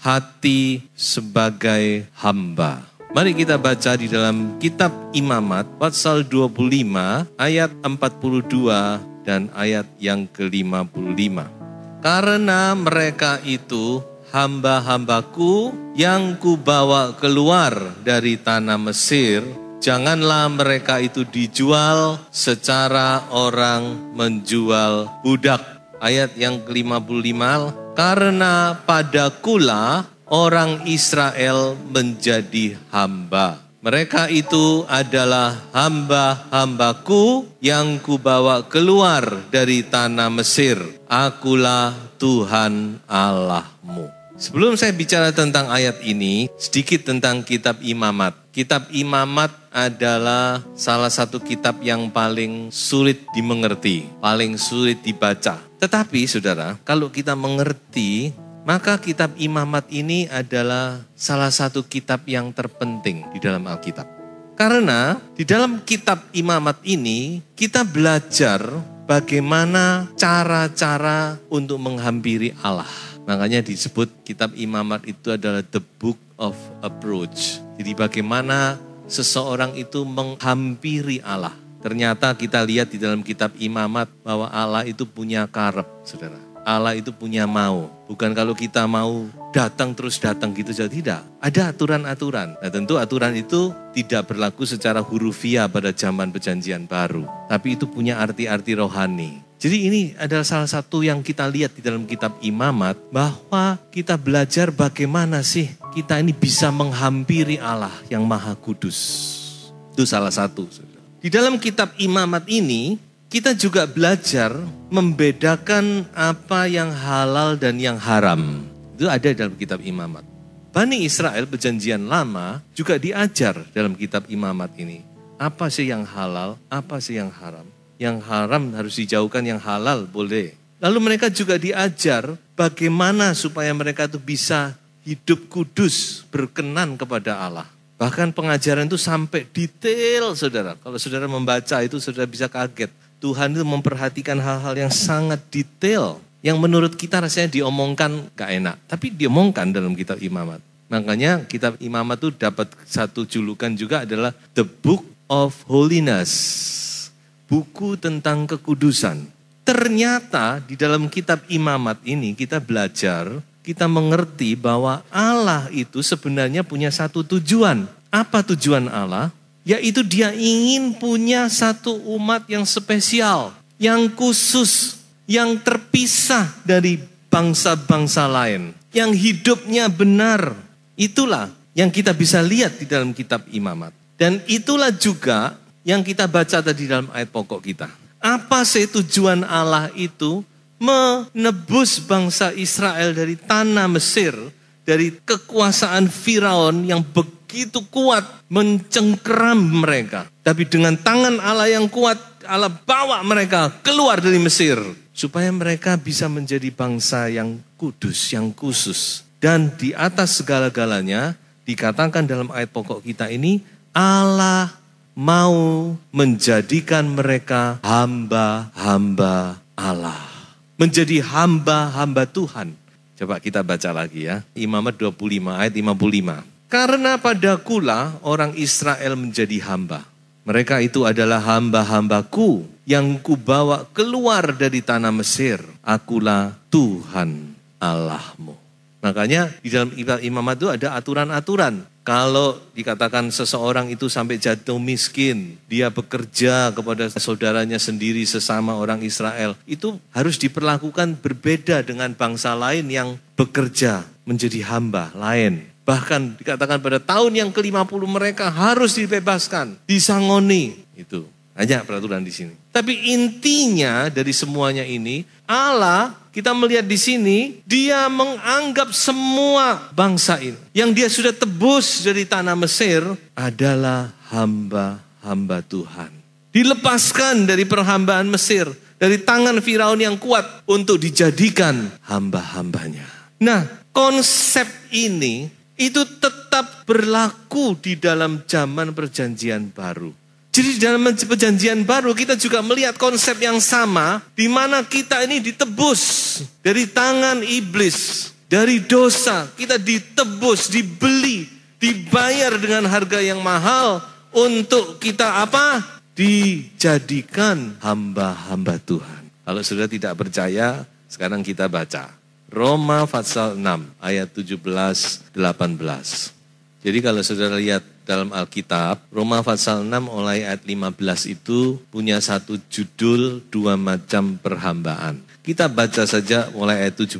hati sebagai hamba. Mari kita baca di dalam kitab Imamat pasal 25 ayat 42 dan ayat yang ke-55. Karena mereka itu hamba-hambaku yang kubawa keluar dari tanah Mesir, janganlah mereka itu dijual secara orang menjual budak. Ayat yang ke-55, karena padakulah orang Israel menjadi hamba. Mereka itu adalah hamba-hambaku yang kubawa keluar dari tanah Mesir. Akulah Tuhan Allahmu. Sebelum saya bicara tentang ayat ini, sedikit tentang kitab Imamat. Kitab Imamat adalah salah satu kitab yang paling sulit dimengerti, paling sulit dibaca. Tetapi saudara, kalau kita mengerti, maka kitab Imamat ini adalah salah satu kitab yang terpenting di dalam Alkitab. Karena di dalam kitab Imamat ini, kita belajar bagaimana cara-cara untuk menghampiri Allah. Makanya disebut kitab Imamat itu adalah the book of approach. Jadi bagaimana seseorang itu menghampiri Allah. Ternyata kita lihat di dalam kitab Imamat bahwa Allah itu punya karep, saudara. Allah itu punya mau. Bukan kalau kita mau datang terus datang gitu saja, tidak. Ada aturan-aturan. Nah tentu aturan itu tidak berlaku secara hurufiah pada zaman perjanjian baru. Tapi itu punya arti-arti rohani. Jadi ini adalah salah satu yang kita lihat di dalam kitab Imamat, bahwa kita belajar bagaimana sih kita ini bisa menghampiri Allah yang Maha Kudus. Itu salah satu. Di dalam kitab Imamat ini, kita juga belajar membedakan apa yang halal dan yang haram. Itu ada dalam kitab Imamat. Bani Israel perjanjian lama juga diajar dalam kitab Imamat ini. Apa sih yang halal, apa sih yang haram. Yang haram harus dijauhkan, yang halal boleh. Lalu mereka juga diajar bagaimana supaya mereka itu bisa hidup kudus, berkenan kepada Allah. Bahkan pengajaran itu sampai detail, saudara. Kalau saudara membaca itu, saudara bisa kaget. Tuhan itu memperhatikan hal-hal yang sangat detail. Yang menurut kita rasanya diomongkan gak enak. Tapi diomongkan dalam kitab Imamat. Makanya kitab Imamat itu dapat satu julukan juga adalah The Book of Holiness. Buku tentang kekudusan. Ternyata di dalam kitab Imamat ini kita belajar, kita mengerti bahwa Allah itu sebenarnya punya satu tujuan. Apa tujuan Allah? Yaitu dia ingin punya satu umat yang spesial, yang khusus, yang terpisah dari bangsa-bangsa lain, yang hidupnya benar. Itulah yang kita bisa lihat di dalam kitab Imamat. Dan itulah juga yang kita baca tadi dalam ayat pokok kita. Apa sih tujuan Allah itu? Menebus bangsa Israel dari tanah Mesir, dari kekuasaan Firaun yang begitu kuat mencengkeram mereka. Tapi dengan tangan Allah yang kuat, Allah bawa mereka keluar dari Mesir. Supaya mereka bisa menjadi bangsa yang kudus, yang khusus. Dan di atas segala-galanya, dikatakan dalam ayat pokok kita ini, Allah mau menjadikan mereka hamba-hamba Allah. Menjadi hamba-hamba Tuhan. Coba kita baca lagi ya. Imamat 25 ayat 55. Karena padakulah orang Israel menjadi hamba. Mereka itu adalah hamba-hambaku yang kubawa keluar dari tanah Mesir. Akulah Tuhan Allahmu. Makanya di dalam Imamat itu ada aturan-aturan. Kalau dikatakan seseorang itu sampai jatuh miskin, dia bekerja kepada saudaranya sendiri sesama orang Israel, itu harus diperlakukan berbeda dengan bangsa lain yang bekerja menjadi hamba lain. Bahkan dikatakan pada tahun yang ke-50 mereka harus dibebaskan, disangoni. Itu hanya peraturan di sini. Tapi intinya dari semuanya ini, Allah, kita melihat di sini, dia menganggap semua bangsa ini yang dia sudah tebus dari tanah Mesir adalah hamba-hamba Tuhan. Dilepaskan dari perhambaan Mesir, dari tangan Firaun yang kuat untuk dijadikan hamba-hambanya. Nah, konsep ini itu tetap berlaku di dalam zaman perjanjian baru. Jadi dalam perjanjian baru kita juga melihat konsep yang sama, di mana kita ini ditebus dari tangan iblis, Dari dosa kita ditebus, dibeli, dibayar dengan harga yang mahal untuk kita apa? Dijadikan hamba-hamba Tuhan. Kalau sudah tidak percaya, sekarang kita baca. Roma pasal 6 ayat 17-18. Jadi kalau saudara lihat dalam Alkitab, Roma pasal 6 mulai ayat 15 itu punya satu judul, dua macam perhambaan. Kita baca saja mulai ayat 17.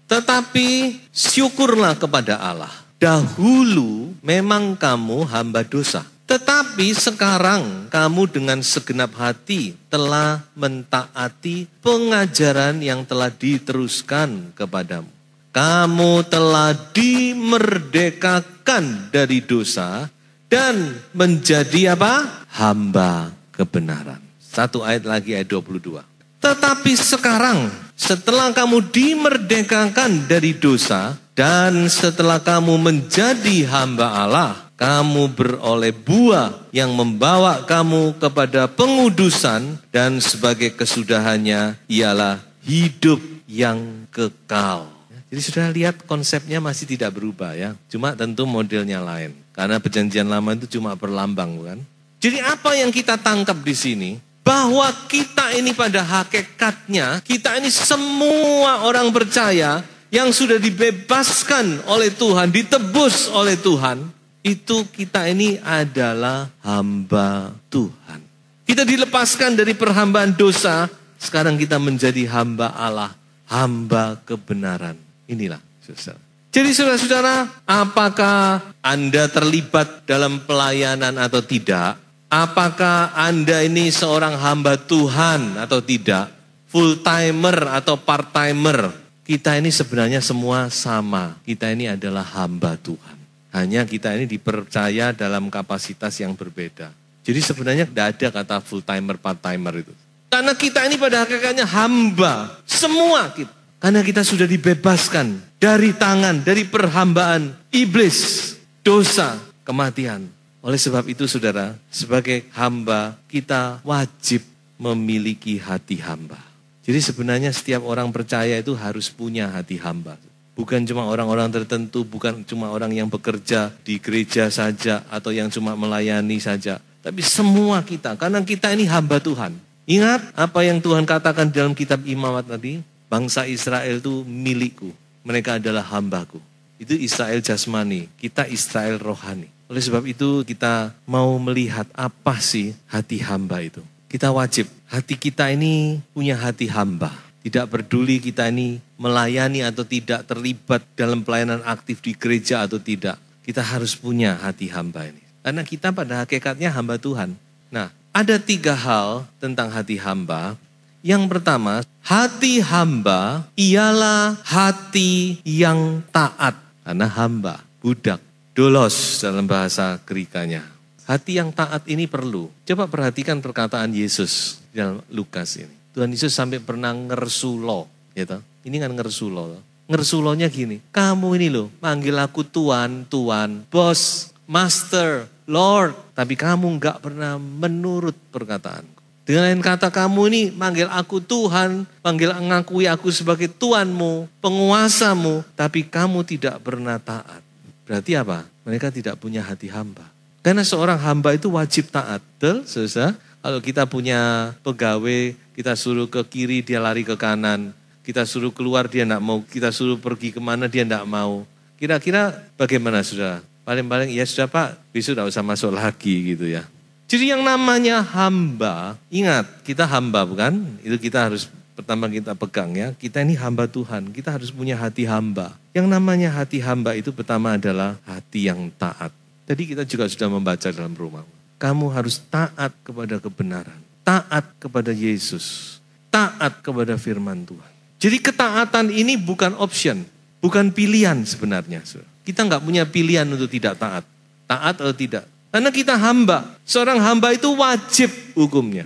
Tetapi syukurlah kepada Allah. Dahulu memang kamu hamba dosa. Tetapi sekarang kamu dengan segenap hati telah mentaati pengajaran yang telah diteruskan kepadamu. Kamu telah dimerdekakan dari dosa dan menjadi apa? Hamba kebenaran. Satu ayat lagi, ayat 22. Tetapi sekarang setelah kamu dimerdekakan dari dosa dan setelah kamu menjadi hamba Allah, kamu beroleh buah yang membawa kamu kepada pengudusan dan sebagai kesudahannya ialah hidup yang kekal. Jadi sudah lihat konsepnya masih tidak berubah ya. Cuma tentu modelnya lain. Karena perjanjian lama itu cuma perlambang bukan? Jadi apa yang kita tangkap di sini? Bahwa kita ini pada hakikatnya, kita ini semua orang percaya yang sudah dibebaskan oleh Tuhan, ditebus oleh Tuhan. Itu kita ini adalah hamba Tuhan. Kita dilepaskan dari perhambaan dosa, sekarang kita menjadi hamba Allah, hamba kebenaran. Inilah saudara. Jadi saudara-saudara, apakah Anda terlibat dalam pelayanan atau tidak? Apakah Anda ini seorang hamba Tuhan atau tidak? Full timer atau part timer? Kita ini sebenarnya semua sama. Kita ini adalah hamba Tuhan. Hanya kita ini dipercaya dalam kapasitas yang berbeda. Jadi sebenarnya tidak ada kata full timer, part timer itu. Karena kita ini pada hakikatnya hamba. Semua kita. Karena kita sudah dibebaskan dari tangan, dari perhambaan iblis, dosa, kematian. Oleh sebab itu saudara, sebagai hamba kita wajib memiliki hati hamba. Jadi sebenarnya setiap orang percaya itu harus punya hati hamba. Bukan cuma orang-orang tertentu, bukan cuma orang yang bekerja di gereja saja atau yang cuma melayani saja. Tapi semua kita, karena kita ini hamba Tuhan. Ingat apa yang Tuhan katakan dalam kitab Imamat tadi? Bangsa Israel itu milikku, mereka adalah hambaku. Itu Israel jasmani, kita Israel rohani. Oleh sebab itu kita mau melihat apa sih hati hamba itu. Kita wajib, hati kita ini punya hati hamba. Tidak peduli kita ini melayani atau tidak, terlibat dalam pelayanan aktif di gereja atau tidak. Kita harus punya hati hamba ini. Karena kita pada hakikatnya hamba Tuhan. Nah, ada 3 hal tentang hati hamba. Yang pertama, hati hamba ialah hati yang taat. Karena hamba, budak, dolos dalam bahasa Grekanya. Hati yang taat ini perlu. Coba perhatikan perkataan Yesus dalam Lukas ini. Tuhan Yesus sampai pernah ngersulo. Gitu. Ini kan ngersulo. Ngersulonya gini, kamu ini loh manggil aku Tuan, Tuan, Bos, Master, Lord. Tapi kamu enggak pernah menurut perkataanku. Dengan lain kata, kamu ini manggil aku Tuhan, mengakui aku sebagai Tuanmu, penguasamu, tapi kamu tidak pernah taat. Berarti apa? Mereka tidak punya hati hamba. Karena seorang hamba itu wajib taat. Betul, saudara? Kalau kita punya pegawai, kita suruh ke kiri, dia lari ke kanan. Kita suruh keluar, dia enggak mau. Kita suruh pergi kemana, dia enggak mau. Kira-kira bagaimana, saudara? Paling-paling, ya sudah Pak, besok enggak usah masuk lagi gitu ya. Jadi yang namanya hamba, ingat kita hamba bukan? Itu kita harus pertama kita pegang ya. Kita ini hamba Tuhan, kita harus punya hati hamba. Yang namanya hati hamba itu pertama adalah hati yang taat. Tadi kita juga sudah membaca dalam Roma. Kamu harus taat kepada kebenaran, taat kepada Yesus, taat kepada firman Tuhan. Jadi ketaatan ini bukan option, bukan pilihan sebenarnya. Kita nggak punya pilihan untuk tidak taat, taat atau tidak. Karena kita hamba, seorang hamba itu wajib hukumnya.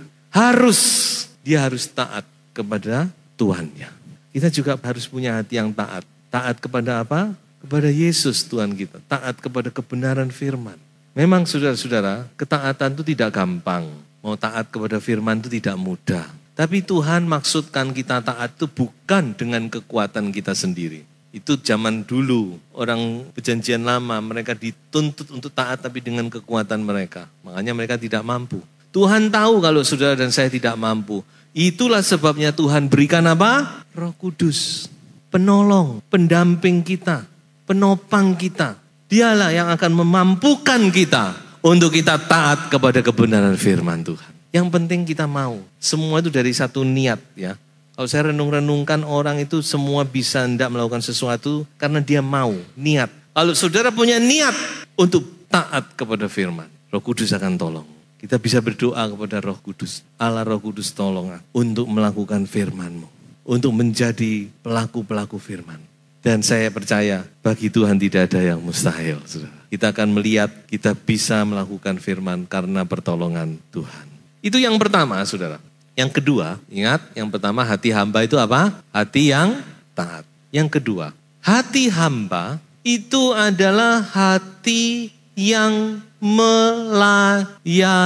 Dia harus taat kepada Tuhannya. Kita juga harus punya hati yang taat. Taat kepada apa? Kepada Yesus Tuhan kita. Taat kepada kebenaran firman. Memang saudara-saudara, ketaatan itu tidak gampang. Mau taat kepada firman itu tidak mudah. Tapi Tuhan maksudkan kita taat itu bukan dengan kekuatan kita sendiri. Itu zaman dulu, orang perjanjian lama, mereka dituntut untuk taat tapi dengan kekuatan mereka. Makanya mereka tidak mampu. Tuhan tahu kalau saudara dan saya tidak mampu. Itulah sebabnya Tuhan berikan apa? Roh Kudus, penolong, pendamping kita, penopang kita. Dialah yang akan memampukan kita untuk kita taat kepada kebenaran firman Tuhan. Yang penting kita mau. Semua itu dari satu niat ya. Kalau saya renung-renungkan orang itu semua bisa hendak melakukan sesuatu karena dia mau, niat. Kalau saudara punya niat untuk taat kepada firman, Roh Kudus akan tolong. Kita bisa berdoa kepada Roh Kudus. Allah Roh Kudus tolong aku untuk melakukan firman-Mu. Untuk menjadi pelaku-pelaku firman. Dan saya percaya bagi Tuhan tidak ada yang mustahil. Saudara. Kita akan melihat kita bisa melakukan firman karena pertolongan Tuhan. Itu yang pertama saudara. Yang kedua, ingat yang pertama hati hamba itu apa? Hati yang taat. Yang kedua, hati hamba itu adalah hati yang melayani.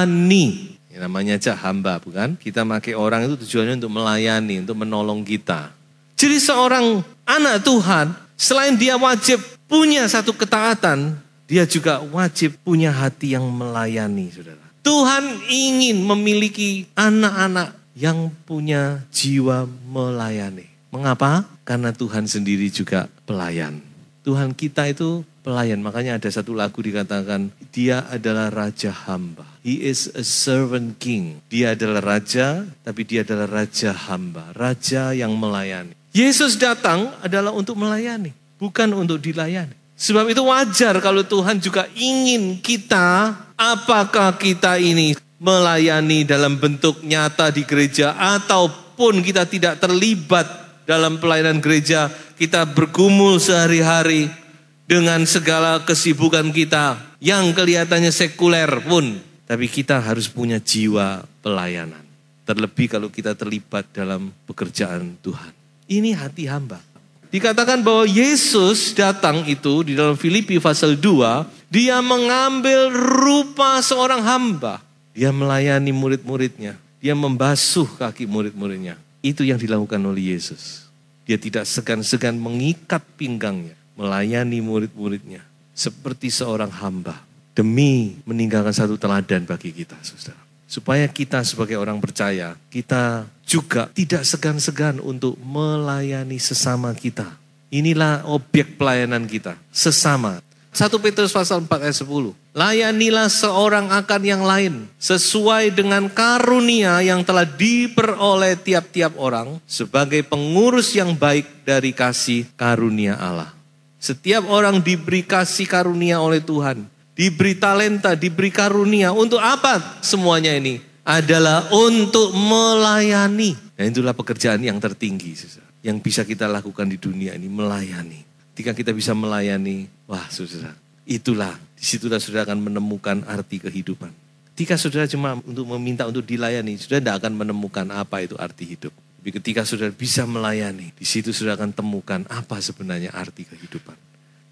Ini namanya aja hamba bukan? Kita pakai orang itu tujuannya untuk melayani, untuk menolong kita. Jadi seorang anak Tuhan, selain dia wajib punya satu ketaatan, dia juga wajib punya hati yang melayani, saudara. Tuhan ingin memiliki anak-anak yang punya jiwa melayani. Mengapa? Karena Tuhan sendiri juga pelayan. Tuhan kita itu pelayan. Makanya ada satu lagu dikatakan, dia adalah raja hamba. He is a servant king. Dia adalah raja, tapi dia adalah raja hamba. Raja yang melayani. Yesus datang adalah untuk melayani, bukan untuk dilayani. Sebab itu wajar kalau Tuhan juga ingin kita, apakah kita ini melayani dalam bentuk nyata di gereja ataupun kita tidak terlibat dalam pelayanan gereja, kita bergumul sehari-hari dengan segala kesibukan kita yang kelihatannya sekuler pun, tapi kita harus punya jiwa pelayanan. Terlebih kalau kita terlibat dalam pekerjaan Tuhan. Ini hati hamba. Dikatakan bahwa Yesus datang itu di dalam Filipi pasal 2, dia mengambil rupa seorang hamba. Dia melayani murid-muridnya. Dia membasuh kaki murid-muridnya. Itu yang dilakukan oleh Yesus. Dia tidak segan-segan mengikat pinggangnya. Melayani murid-muridnya. Seperti seorang hamba. Demi meninggalkan satu teladan bagi kita, saudara. Supaya kita sebagai orang percaya, kita juga tidak segan-segan untuk melayani sesama kita. Inilah objek pelayanan kita, sesama. 1 Petrus pasal 4 ayat 10. Layanilah seorang akan yang lain, sesuai dengan karunia yang telah diperoleh tiap-tiap orang, sebagai pengurus yang baik dari kasih karunia Allah. Setiap orang diberi kasih karunia oleh Tuhan. Diberi talenta, diberi karunia. Untuk apa semuanya ini? Adalah untuk melayani. Nah itulah pekerjaan yang tertinggi. Saudara. Yang bisa kita lakukan di dunia ini, melayani. Ketika kita bisa melayani, wah saudara, itulah, disitulah saudara akan menemukan arti kehidupan. Ketika saudara cuma untuk meminta untuk dilayani, saudara tidak akan menemukan apa itu arti hidup. Tapi ketika saudara bisa melayani, di situ saudara akan temukan apa sebenarnya arti kehidupan.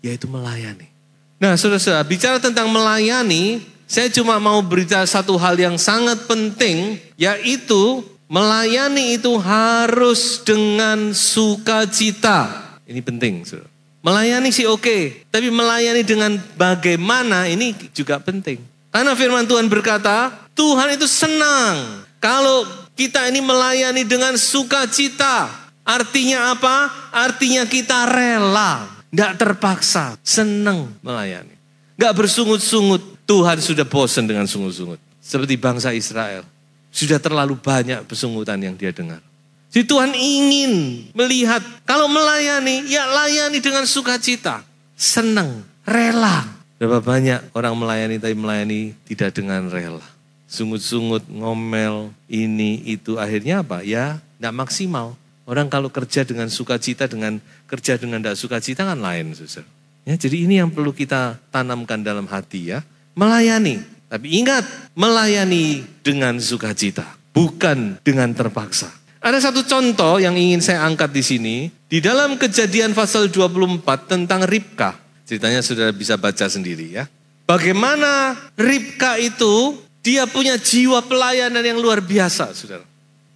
Yaitu melayani. Nah saudara-saudara, bicara tentang melayani, saya cuma mau berbicara satu hal yang sangat penting, yaitu melayani itu harus dengan sukacita. Ini penting, saudara. Melayani sih oke, tapi melayani dengan bagaimana ini juga penting. Karena firman Tuhan berkata, Tuhan itu senang kalau kita ini melayani dengan sukacita. Artinya apa? Artinya kita rela. Tidak terpaksa, senang melayani. Tidak bersungut-sungut. Tuhan sudah bosan dengan sungut-sungut. Seperti bangsa Israel. Sudah terlalu banyak pesungutan yang dia dengar. Jadi Tuhan ingin melihat, kalau melayani, ya layani dengan sukacita. Senang, rela. Berapa banyak orang melayani, tapi melayani tidak dengan rela. Sungut-sungut, ngomel, ini, itu. Akhirnya apa? Ya, tidak maksimal. Orang kalau kerja dengan sukacita, dengan kerja dengan tidak sukacita kan lain, saudara. Ya, jadi ini yang perlu kita tanamkan dalam hati ya. Melayani, tapi ingat, melayani dengan sukacita, bukan dengan terpaksa. Ada satu contoh yang ingin saya angkat di sini. Di dalam Kejadian pasal 24 tentang Ribka. Ceritanya saudara bisa baca sendiri ya. Bagaimana Ribka itu, dia punya jiwa pelayanan yang luar biasa, saudara.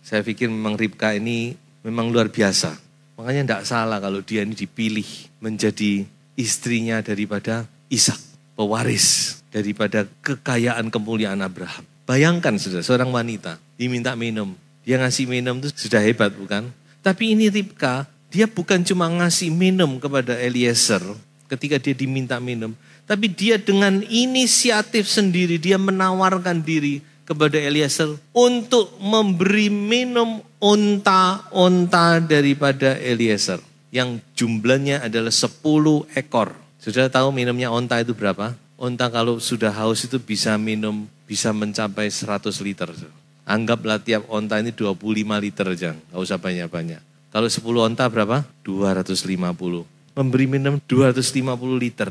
Saya pikir memang Ribka ini memang luar biasa. Makanya tidak salah kalau dia ini dipilih menjadi istrinya daripada Ishak, pewaris daripada kekayaan kemuliaan Abraham. Bayangkan saudara, seorang wanita diminta minum. Dia ngasih minum itu sudah hebat bukan? Tapi ini Ribka, dia bukan cuma ngasih minum kepada Eliezer ketika dia diminta minum. Tapi dia dengan inisiatif sendiri, dia menawarkan diri kepada Eliezer untuk memberi minum onta-onta daripada Eliezer. Yang jumlahnya adalah 10 ekor. Sudah tahu minumnya onta itu berapa? Onta kalau sudah haus itu bisa minum, bisa mencapai 100 liter. Anggaplah tiap onta ini 25 liter aja, gak usah banyak-banyak. Kalau 10 onta berapa? 250. Memberi minum 250 liter.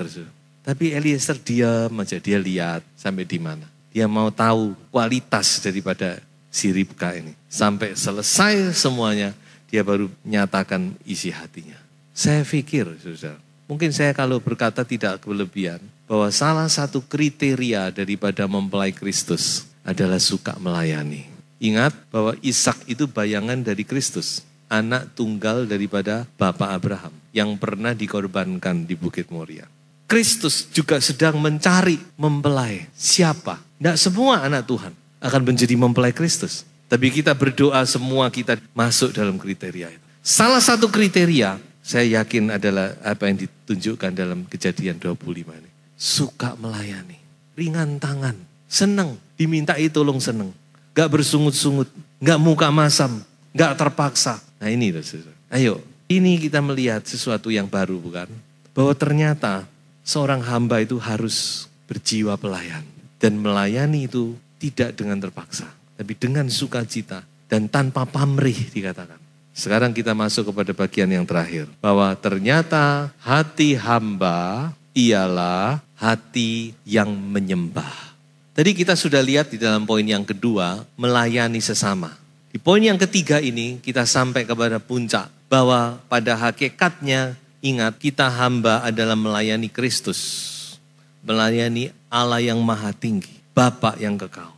Tapi Eliezer diam aja, dia lihat sampai di mana. Dia mau tahu kualitas daripada si Ribka ini. Sampai selesai semuanya, dia baru nyatakan isi hatinya. Saya pikir, saudara, mungkin saya kalau berkata tidak berlebihan, bahwa salah satu kriteria daripada mempelai Kristus adalah suka melayani. Ingat bahwa Ishak itu bayangan dari Kristus. Anak tunggal daripada Bapak Abraham yang pernah dikorbankan di Bukit Moria. Kristus juga sedang mencari mempelai. Siapa? Tidak semua anak Tuhan akan menjadi mempelai Kristus. Tapi kita berdoa semua kita masuk dalam kriteria itu. Salah satu kriteria saya yakin adalah apa yang ditunjukkan dalam Kejadian 25 ini. Suka melayani, ringan tangan, senang, dimintai tolong senang. Gak bersungut-sungut, gak muka masam, gak terpaksa. Nah ini loh saudara. Ayo, ini kita melihat sesuatu yang baru bukan? Bahwa ternyata seorang hamba itu harus berjiwa pelayan. Dan melayani itu tidak dengan terpaksa. Tapi dengan sukacita dan tanpa pamrih dikatakan. Sekarang kita masuk kepada bagian yang terakhir. Bahwa ternyata hati hamba ialah hati yang menyembah. Tadi kita sudah lihat di dalam poin yang kedua, melayani sesama. Di poin yang ketiga ini kita sampai kepada puncak. Bahwa pada hakikatnya ingat, kita hamba adalah melayani Kristus. Melayani Allah yang maha tinggi, Bapa yang kekal.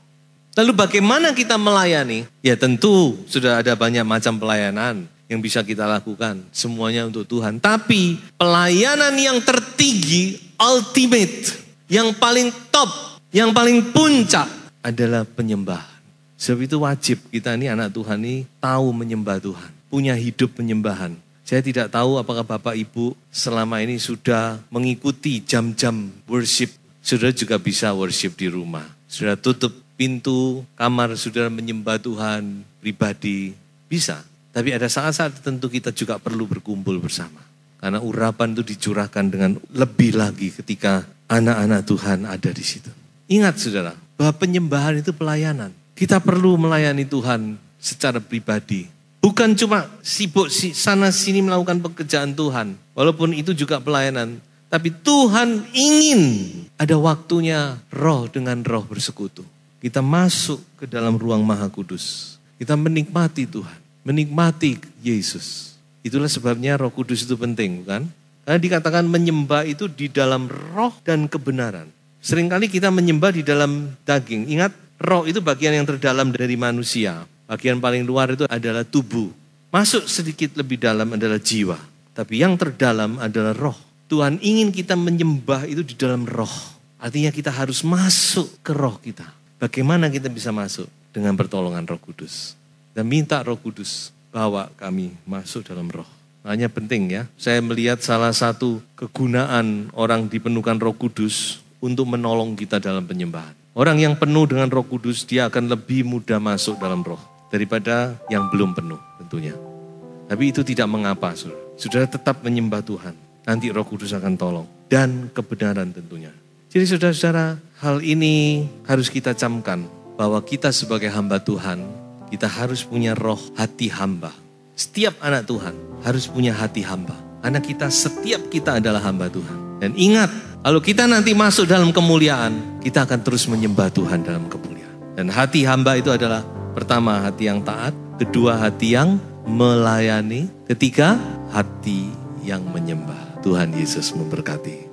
Lalu bagaimana kita melayani? Ya tentu sudah ada banyak macam pelayanan yang bisa kita lakukan. Semuanya untuk Tuhan. Tapi pelayanan yang tertinggi, ultimate, yang paling top, yang paling puncak adalah penyembahan. Sebab itu wajib kita ini anak Tuhan ini tahu menyembah Tuhan. Punya hidup penyembahan. Saya tidak tahu apakah Bapak Ibu selama ini sudah mengikuti jam-jam worship. Saudara juga bisa worship di rumah. Saudara tutup pintu kamar, saudara menyembah Tuhan pribadi. Bisa. Tapi ada saat-saat tertentu kita juga perlu berkumpul bersama. Karena urapan itu dicurahkan dengan lebih lagi ketika anak-anak Tuhan ada di situ. Ingat saudara, bahwa penyembahan itu pelayanan. Kita perlu melayani Tuhan secara pribadi. Bukan cuma sibuk sana sini melakukan pekerjaan Tuhan. Walaupun itu juga pelayanan. Tapi Tuhan ingin ada waktunya roh dengan roh bersekutu. Kita masuk ke dalam ruang Maha Kudus. Kita menikmati Tuhan. Menikmati Yesus. Itulah sebabnya Roh Kudus itu penting, bukan? Karena dikatakan menyembah itu di dalam roh dan kebenaran. Seringkali kita menyembah di dalam daging. Ingat, roh itu bagian yang terdalam dari manusia. Bagian paling luar itu adalah tubuh. Masuk sedikit lebih dalam adalah jiwa. Tapi yang terdalam adalah roh. Tuhan ingin kita menyembah itu di dalam roh. Artinya kita harus masuk ke roh kita. Bagaimana kita bisa masuk? Dengan pertolongan Roh Kudus. Dan minta Roh Kudus bawa kami masuk dalam roh. Makanya penting ya. Saya melihat salah satu kegunaan orang dipenuhkan Roh Kudus untuk menolong kita dalam penyembahan. Orang yang penuh dengan Roh Kudus, dia akan lebih mudah masuk dalam roh daripada yang belum penuh tentunya. Tapi itu tidak mengapa, saudara tetap menyembah Tuhan. Nanti Roh Kudus akan tolong. Dan kebenaran tentunya. Jadi saudara-saudara, hal ini harus kita camkan. Bahwa kita sebagai hamba Tuhan, kita harus punya roh hati hamba. Setiap anak Tuhan harus punya hati hamba. Karena setiap kita adalah hamba Tuhan. Dan ingat, kalau kita nanti masuk dalam kemuliaan, kita akan terus menyembah Tuhan dalam kemuliaan. Dan hati hamba itu adalah pertama hati yang taat, kedua hati yang melayani, ketiga hati yang menyembah. Tuhan Yesus memberkati.